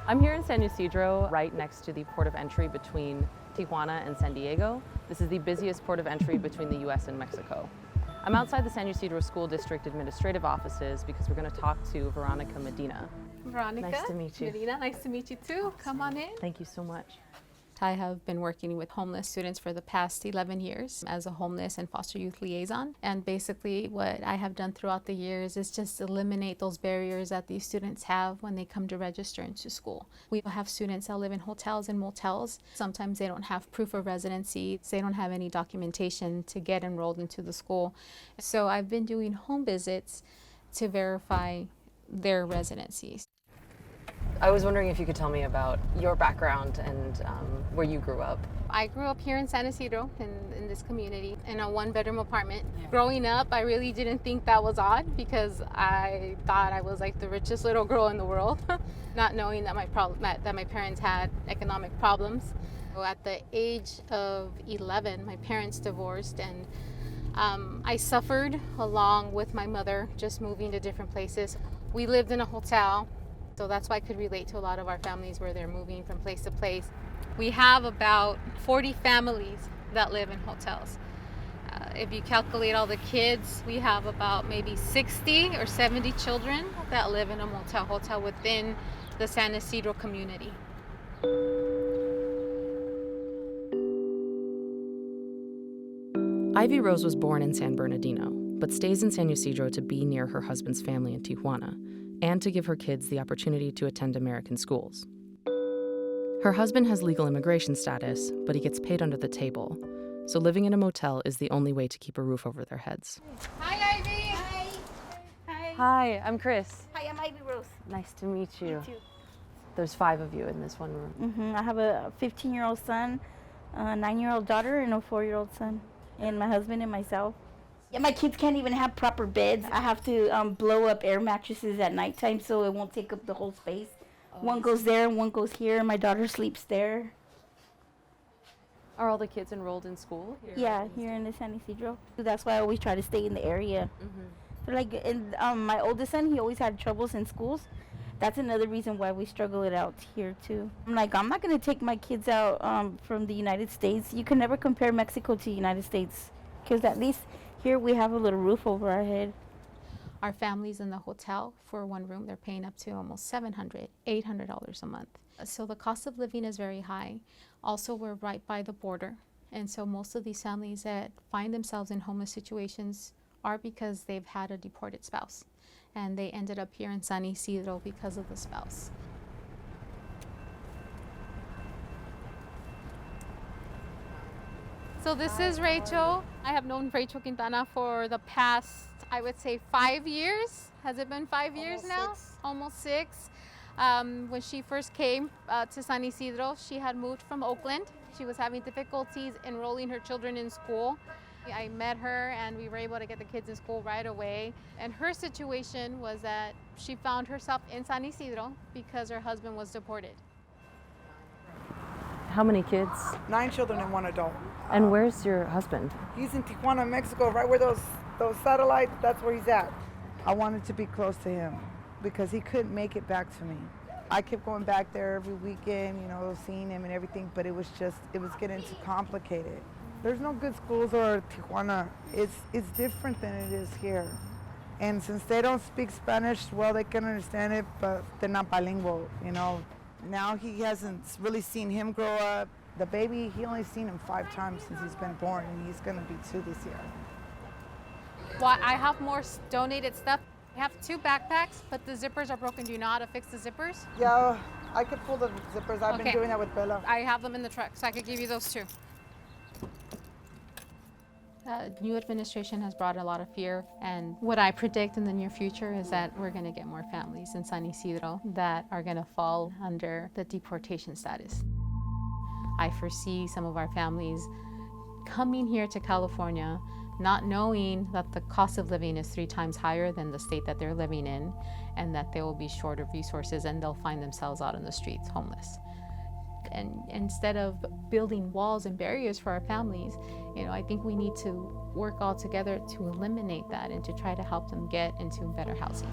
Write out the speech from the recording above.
I'm here in San Ysidro, right next to the port of entry between Tijuana and San Diego. This is the busiest port of entry between the US and Mexico. I'm outside the San Ysidro School District administrative offices because we're going to talk to Veronica Medina. Veronica. Nice to meet you. Medina, nice to meet you too. Come on in. Thank you so much. I have been working with homeless students for the past 11 years as a homeless and foster youth liaison. And basically what I have done throughout the years is just eliminate those barriers that these students have when they come to register into school. We have students that live in hotels and motels. Sometimes they don't have proof of residency. They don't have any documentation to get enrolled into the school. So I've been doing home visits to verify their residencies. I was wondering if you could tell me about your background and where you grew up. I grew up here in San Ysidro, in this community, in a one-bedroom apartment. Growing up, I really didn't think that was odd because I thought I was like the richest little girl in the world, not knowing that my parents had economic problems. So at the age of 11, my parents divorced, and I suffered along with my mother, just moving to different places. We lived in a hotel. So that's why I could relate to a lot of our families where they're moving from place to place. We have about 40 families that live in hotels. If you calculate all the kids, we have about maybe 60 or 70 children that live in a hotel within the San Ysidro community. Ivy Rose was born in San Bernardino, but stays in San Ysidro to be near her husband's family in Tijuana, and to give her kids the opportunity to attend American schools. Her husband has legal immigration status, but he gets paid under the table, so living in a motel is the only way to keep a roof over their heads. Hi, Ivy! Hi. Hi. Hi, I'm Chris. Hi, I'm Ivy Rose. Nice to meet you. You too. There's 5 of you in this one room. I have a 15-year-old son, a 9-year-old daughter, and a 4-year-old son, and my husband and myself. Yeah, my kids can't even have proper beds. I have to blow up air mattresses at nighttime so it won't take up the whole space. One goes there and one goes here. My daughter sleeps there. Are all the kids enrolled in school? Yeah, here in the San Ysidro. That's why I always try to stay in the area. They're like, and my oldest son, he always had troubles in schools. That's another reason why we struggle it out here too. I'm like, I'm not gonna take my kids out from the United States. You can never compare Mexico to the United States, because at least here we have a little roof over our head. Our families in the hotel for one room, they're paying up to almost $700, $800 a month. So the cost of living is very high. Also, we're right by the border. And so most of these families that find themselves in homeless situations are because they've had a deported spouse. And they ended up here in San Ysidro because of the spouse. So this is Rachel. I have known Rachel Quintana for the past, I would say, 5 years. Has it been 5 years now? 6. Almost 6. When she first came to San Ysidro, she had moved from Oakland. She was having difficulties enrolling her children in school. I met her and we were able to get the kids in school right away. And her situation was that she found herself in San Ysidro because her husband was deported. How many kids? 9 children and 1 adult. And where's your husband? He's in Tijuana, Mexico, right where those satellites, that's where he's at. I wanted to be close to him because he couldn't make it back to me. I kept going back there every weekend, seeing him and everything, but it was getting too complicated. There's no good schools or Tijuana. It's different than it is here. And since they don't speak Spanish, well, they can understand it, but they're not bilingual, Now he hasn't really seen him grow up. The baby, he only seen him 5 times since he's been born, and he's gonna be 2 this year. Well, I have more donated stuff. I have 2 backpacks, but the zippers are broken. Do you know how to fix the zippers? Yeah, I could pull the zippers. I've been doing that with Bella. I have them in the truck, so I could give you those too. New administration has brought a lot of fear, and what I predict in the near future is that we're going to get more families in San Ysidro that are going to fall under the deportation status. I foresee some of our families coming here to California not knowing that the cost of living is 3 times higher than the state that they're living in, and that they will be short of resources and they'll find themselves out on the streets homeless. And instead of building walls and barriers for our families, I think we need to work all together to eliminate that and to try to help them get into better housing.